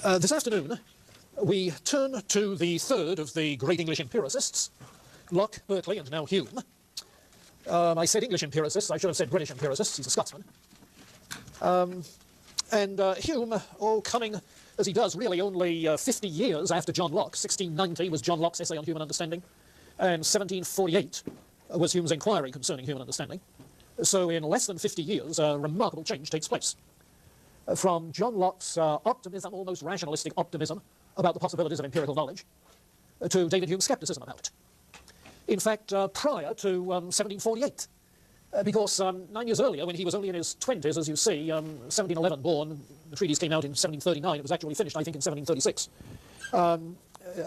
This afternoon, we turn to the third of the great English empiricists, Locke, Berkeley, and now Hume. I said English empiricists, I should have said British empiricists, he's a Scotsman. Hume, coming as he does really only 50 years after John Locke. 1690 was John Locke's essay on human understanding, and 1748 was Hume's inquiry concerning human understanding. So in less than 50 years, a remarkable change takes place. From John Locke's optimism, almost rationalistic optimism, about the possibilities of empirical knowledge, to David Hume's skepticism about it. In fact, prior to 1748, because 9 years earlier, when he was only in his 20s, as you see, 1711 born, the treatise came out in 1739, it was actually finished, I think, in 1736.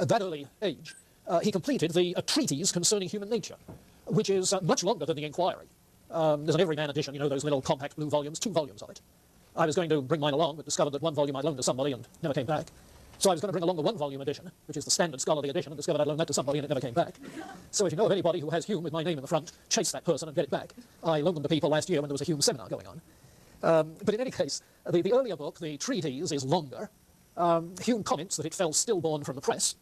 At that early age, he completed the treatise concerning human nature, which is much longer than the inquiry. There's an everyman edition, you know, those little compact blue volumes, 2 volumes of it. I was going to bring mine along, but discovered that one volume I loaned to somebody and never came back. So I was going to bring along the 1-volume edition, which is the standard scholarly edition, and discovered I'd loaned that to somebody and it never came back. So if you know of anybody who has Hume with my name in the front, chase that person and get it back. I loaned them to people last year when there was a Hume seminar going on. But in any case, the earlier book, the treatise, is longer. Hume comments that it fell stillborn from the press,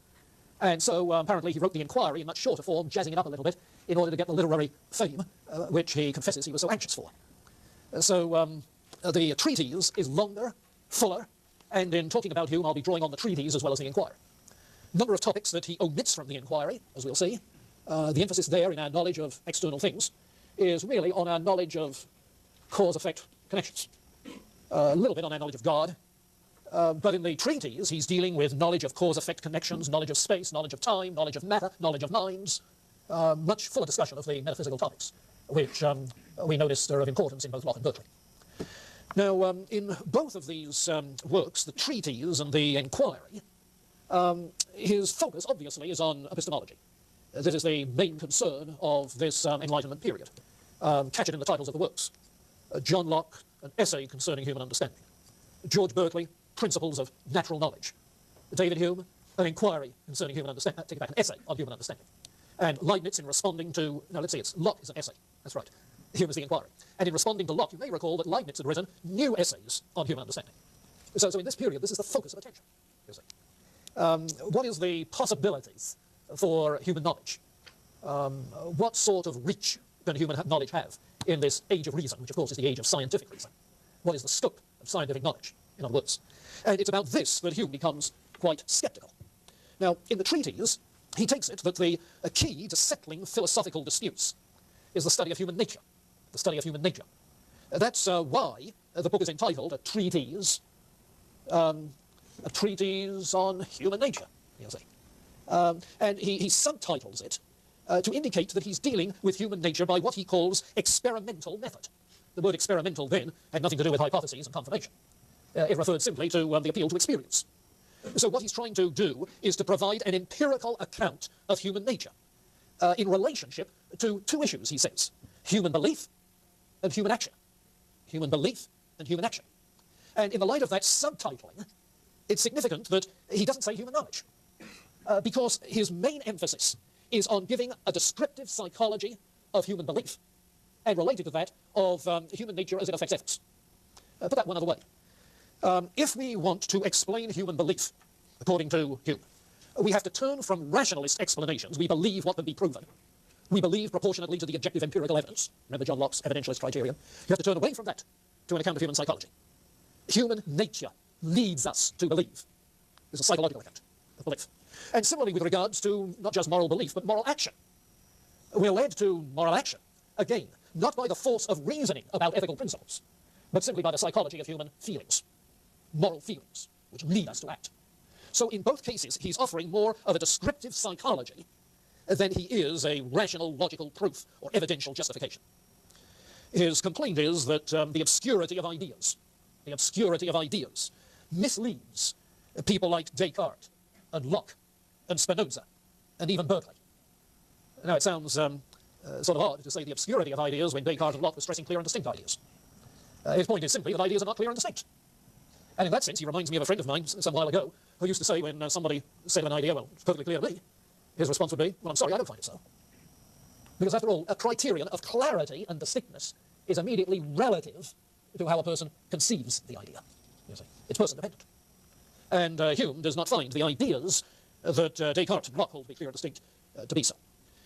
and so apparently he wrote the inquiry in much shorter form, jazzing it up a little bit, in order to get the literary fame, which he confesses he was so anxious for. So the treatise is longer, fuller, and in talking about Hume, I'll be drawing on the treatise as well as the inquiry. Number of topics that he omits from the inquiry, as we'll see. The emphasis there in our knowledge of external things is really on our knowledge of cause-effect connections. A little bit on our knowledge of God, but in the treatise, he's dealing with knowledge of cause-effect connections, knowledge of space, knowledge of time, knowledge of matter, knowledge of minds, much fuller discussion of the metaphysical topics, which we notice are of importance in both Locke and Berkeley. Now, in both of these works, the treatise and the inquiry, his focus, obviously, is on epistemology. This is the main concern of this Enlightenment period. Catch it in the titles of the works. John Locke, an essay concerning human understanding. George Berkeley, principles of natural knowledge. David Hume, an inquiry concerning human understanding. Take it back, an essay on human understanding. And Leibniz, in responding to, no, let's see, Locke is an essay. That's right. Hume is the inquiry. And in responding to Locke, you may recall that Leibniz had written new essays on human understanding. So in this period, this is the focus of attention, you see. What is the possibilities for human knowledge? What sort of reach can human knowledge have in this age of reason, which of course is the age of scientific reason? What is the scope of scientific knowledge, in other words? And it's about this that Hume becomes quite skeptical. Now, in the treatise, he takes it that the key to settling philosophical disputes is the study of human nature. The study of human nature. That's why the book is entitled A Treatise on Human Nature, you'll see. And he subtitles it to indicate that he's dealing with human nature by what he calls experimental method. The word experimental then had nothing to do with hypotheses and confirmation. It referred simply to the appeal to experience. So what he's trying to do is to provide an empirical account of human nature in relationship to 2 issues, he says. Human belief and human action. Human belief and human action. And in the light of that subtitling, it's significant that he doesn't say human knowledge, because his main emphasis is on giving a descriptive psychology of human belief, and related to that, of human nature as it affects ethics. Put that one other way. If we want to explain human belief, according to Hume, we have to turn from rationalist explanations. We believe what can be proven. We believe proportionately to the objective empirical evidence. Remember John Locke's evidentialist criterion. You have to turn away from that to an account of human psychology. Human nature leads us to believe. There's a psychological account of belief. And similarly with regards to not just moral belief, but moral action. We're led to moral action, again, not by the force of reasoning about ethical principles, but simply by the psychology of human feelings, moral feelings, which lead us to act. So in both cases, he's offering more of a descriptive psychology than he is a rational, logical proof or evidential justification. His complaint is that the obscurity of ideas misleads people like Descartes and Locke and Spinoza and even Berkeley. Now it sounds sort of odd to say the obscurity of ideas when Descartes and Locke were stressing clear and distinct ideas. His point is simply that ideas are not clear and distinct. And in that sense, he reminds me of a friend of mine some while ago who used to say when somebody said of an idea, well, it's perfectly clear to me, his response would be, well, I'm sorry, I don't find it so. Because after all, a criterion of clarity and distinctness is immediately relative to how a person conceives the idea. You see. It's person-dependent. And Hume does not find the ideas that Descartes and Locke hold to be clear and distinct to be so.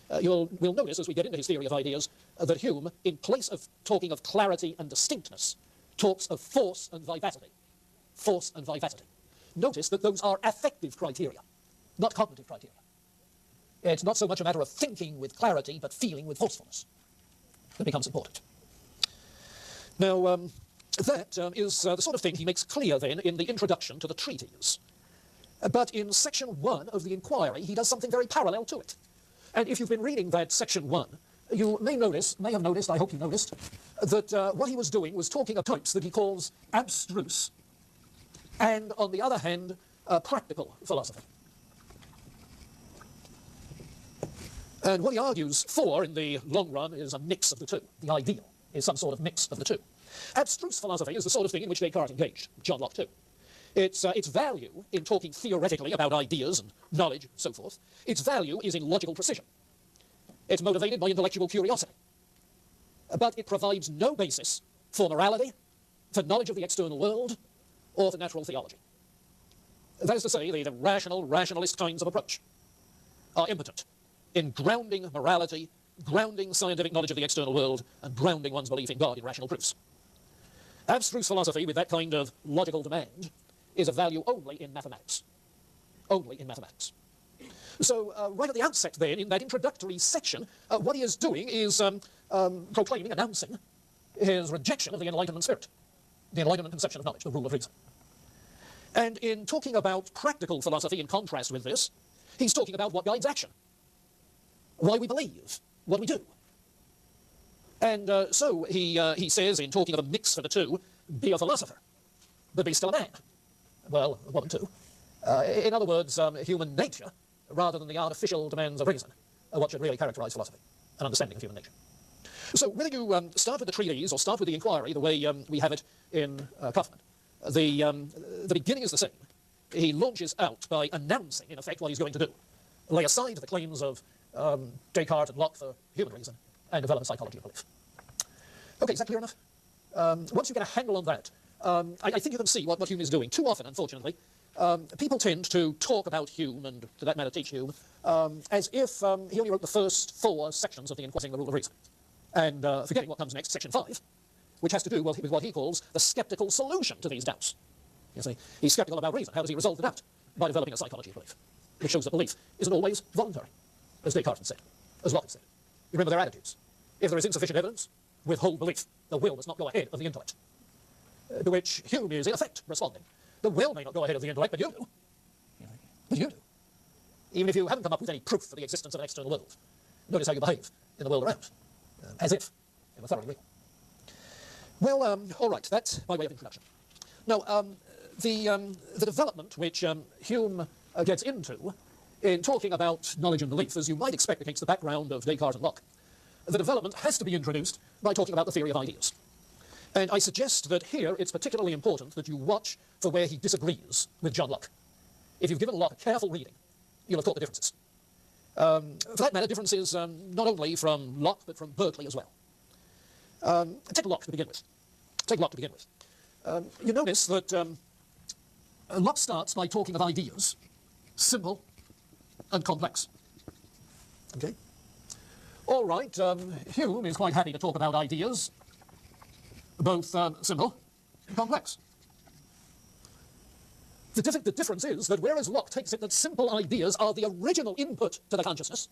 We'll notice as we get into his theory of ideas that Hume, in place of talking of clarity and distinctness, talks of force and vivacity. Force and vivacity. Notice that those are affective criteria, not cognitive criteria. It's not so much a matter of thinking with clarity, but feeling with forcefulness that becomes important. Now, that is the sort of thing he makes clear then in the introduction to the treatise. But in section 1 of the inquiry, he does something very parallel to it. And if you've been reading that section 1, you may have noticed, I hope you noticed, that what he was doing was talking of types that he calls abstruse, and on the other hand, practical philosophy. And what he argues for in the long run is a mix of the two. The ideal is some sort of mix of the two. Abstruse philosophy is the sort of thing in which Descartes engaged, John Locke too. Its value in talking theoretically about ideas and knowledge and so forth, its value is in logical precision. It's motivated by intellectual curiosity. But it provides no basis for morality, for knowledge of the external world, or for natural theology. That is to say, the rationalist kinds of approach are impotent in grounding morality, grounding scientific knowledge of the external world, and grounding one's belief in God in rational proofs. Abstruse philosophy with that kind of logical demand is of value only in mathematics. Only in mathematics. So right at the outset then, in that introductory section, what he is doing is proclaiming, announcing his rejection of the Enlightenment spirit, the Enlightenment conception of knowledge, the rule of reason. And in talking about practical philosophy in contrast with this, he's talking about what guides action, why we believe, what we do. And so he says, in talking of a mix for the two, be a philosopher, but be still a man. Well, a woman too. In other words, human nature, rather than the artificial demands of reason, are what should really characterize philosophy, an understanding of human nature. So whether you start with the treatise or start with the inquiry, the way we have it in Kaufmann, the beginning is the same. He launches out by announcing, in effect, what he's going to do. Lay aside the claims of Descartes and Locke for human reason, and develop a psychology of belief. Okay, is that clear enough? Once you get a handle on that, I think you can see what Hume is doing. Too often, unfortunately, people tend to talk about Hume, and to that matter teach Hume, as if he only wrote the first 4 sections of the Inquiring the Rule of Reason, and forgetting what comes next, section 5, which has to do with what he calls the skeptical solution to these doubts. You see, he's skeptical about reason. How does he resolve the doubt? By developing a psychology of belief, which shows that belief isn't always voluntary, as Descartes said, as Locke said. You remember their attitudes. If there is insufficient evidence, withhold belief. The will must not go ahead of the intellect. To which Hume is, in effect, responding. The will may not go ahead of the intellect, but you do. But you do. Even if you haven't come up with any proof for the existence of an external world. Notice how you behave in the world around, as if it were thoroughly real. Well, all right, that's by way of introduction. Now, the development which Hume gets into in talking about knowledge and belief, as you might expect against the background of Descartes and Locke, the development has to be introduced by talking about the theory of ideas. And I suggest that here it's particularly important that you watch for where he disagrees with John Locke. If you've given Locke a careful reading, you'll have caught the differences. For that matter, differences not only from Locke, but from Berkeley as well. Take Locke to begin with. Take Locke to begin with. You notice that Locke starts by talking of ideas, simple and complex. Okay? All right, Hume is quite happy to talk about ideas, both simple and complex. The difference is that whereas Locke takes it that simple ideas are the original input to the consciousness,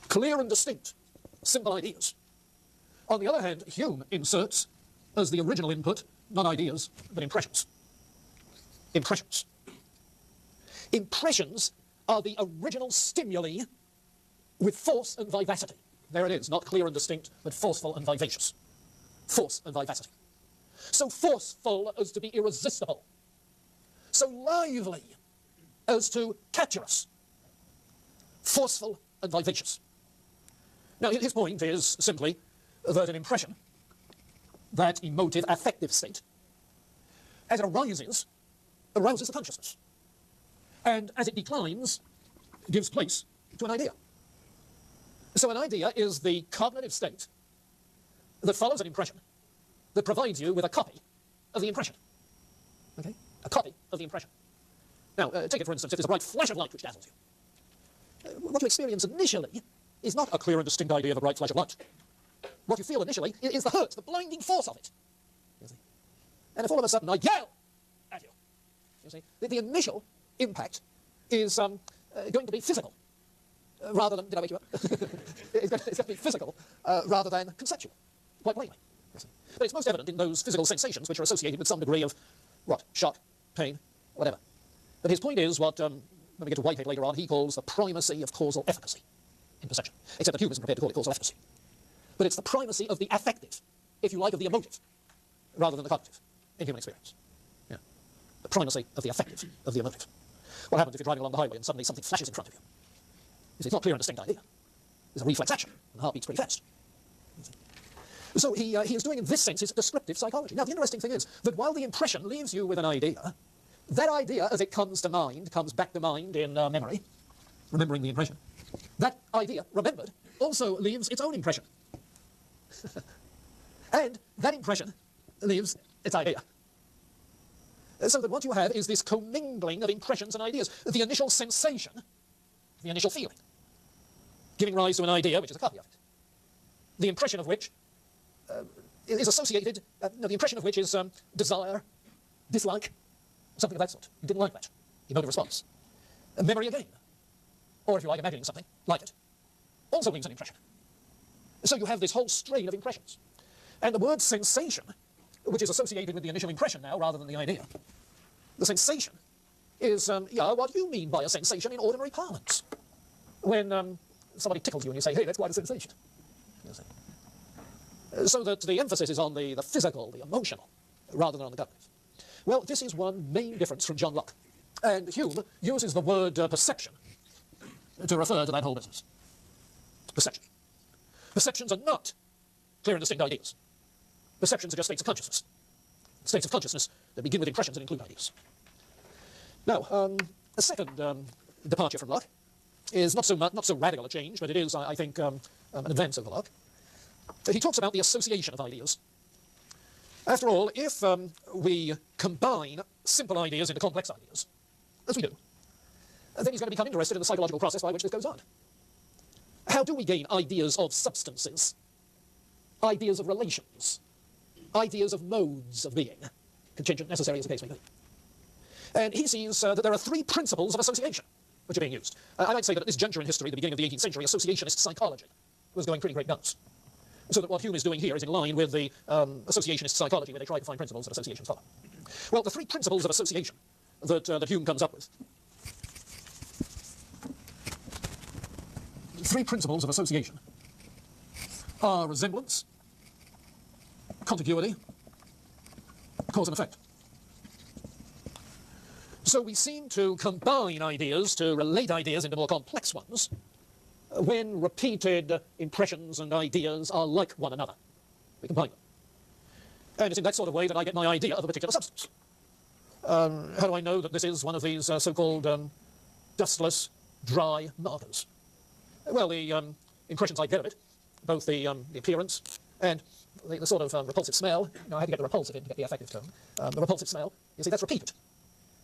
clear and distinct, simple ideas. On the other hand, Hume inserts as the original input, not ideas, but impressions. Impressions. Impressions are the original stimuli with force and vivacity. There it is, not clear and distinct, but forceful and vivacious. Force and vivacity. So forceful as to be irresistible. So lively as to capture us. Forceful and vivacious. Now, his point is simply that an impression, that emotive, affective state, as it arises, arouses the consciousness. And as it declines, gives place to an idea. So an idea is the cognitive state that follows an impression, that provides you with a copy of the impression. Okay? A copy of the impression. Now, take it for instance, if there's a bright flash of light which dazzles you. What you experience initially is not a clear and distinct idea of a bright flash of light. What you feel initially is the hurt, the blinding force of it. You see? And if all of a sudden I yell at you, you see, the initial impact is going to be physical, rather than, did I wake you up? It's going to be physical, rather than conceptual, quite plainly. You see? But it's most evident in those physical sensations which are associated with some degree of, what, shock, pain, whatever. But his point is what, when we get to Whitehead later on, he calls the primacy of causal efficacy in perception. Except that Hume isn't prepared to call it causal efficacy. But it's the primacy of the affective, if you like, of the emotive, rather than the cognitive, in human experience. Yeah. The primacy of the affective, of the emotive. What happens if you're driving along the highway and suddenly something flashes in front of you? You see, it's not a clear and distinct idea. There's a reflex action, and the heart beats pretty fast. So he is doing, in this sense, his descriptive psychology. Now, the interesting thing is that while the impression leaves you with an idea, that idea, as it comes to mind, comes back to mind in memory, remembering the impression, that idea, remembered, also leaves its own impression. And that impression leaves its idea. So that what you have is this commingling of impressions and ideas. The initial sensation, the initial feeling, giving rise to an idea which is a copy of it. The impression of which is associated, no, the impression of which is desire, dislike, something of that sort. You didn't like that. Emotive response. A memory again. Or if you like, imagining something like it, also leaves an impression. So you have this whole strain of impressions. And the word sensation, which is associated with the initial impression now rather than the idea, the sensation is what you mean by a sensation in ordinary parlance. When somebody tickles you and you say, hey, that's quite a sensation. You see? So that the emphasis is on the physical, the emotional, rather than on the cognitive. Well, this is one main difference from John Locke. And Hume uses the word perception to refer to that whole business. Perception. Perceptions are not clear and distinct ideas. Perceptions are just states of consciousness. States of consciousness that begin with impressions and include ideas. Now, a second departure from Locke is not so radical a change, but it is, I think, an advance over Locke. He talks about the association of ideas. After all, if we combine simple ideas into complex ideas, as we do, then he's going to become interested in the psychological process by which this goes on. How do we gain ideas of substances, ideas of relations, ideas of modes of being, contingent, necessary as the case may be? And he sees that there are three principles of association which are being used. I might say that at this juncture in history, the beginning of the 18th century, associationist psychology was going pretty great guns. So that what Hume is doing here is in line with the associationist psychology, where they try to find principles that associations follow. Well, the three principles of association that Hume comes up with. Three principles of association are resemblance, contiguity, cause and effect. So we seem to combine ideas, to relate ideas into more complex ones, when repeated impressions and ideas are like one another. We combine them. And it's in that sort of way that I get my idea of a particular substance. How do I know that this is one of these so-called dustless, dry markers? Well, the impressions I get of it, both the appearance and the sort of repulsive smell, I had to get the repulsive in to get the affective tone. The repulsive smell, you see, that's repeated.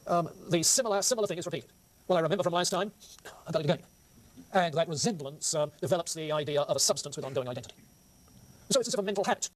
The similar thing is repeated. Well, I remember from last time, I've got it again. And that resemblance develops the idea of a substance with ongoing identity. So it's a sort of mental habit.